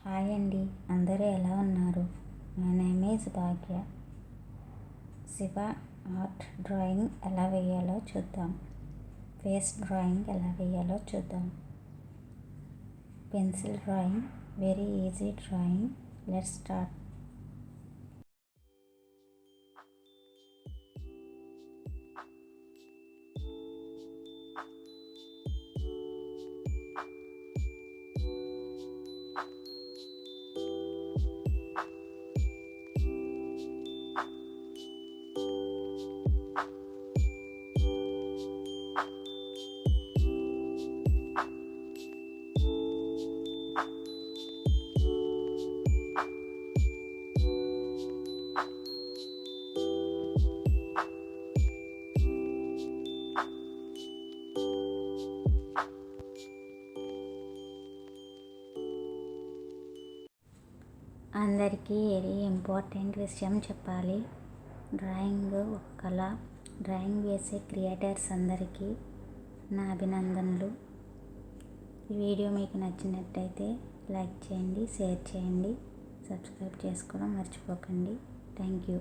Hi అండి, అందరూ ఎలా ఉన్నారు? My name is Bhagya. Shiva art drawing ఎలా వేయాలో చూద్దాం. ఫేస్ డ్రాయింగ్ ఎలా వేయాలో చూద్దాం. Pencil drawing, very easy drawing. Let's start. అందరికీ వెరీ ఇంపార్టెంట్ విషయం చెప్పాలి. డ్రాయింగ్ ఒక కళ. డ్రాయింగ్ వేసే క్రియేటర్స్ అందరికీ నా అభినందనలు. ఈ వీడియో మీకు నచ్చినట్టయితే లైక్ చేయండి, షేర్ చేయండి, సబ్స్క్రైబ్ చేసుకోవడం మర్చిపోకండి. Thank you.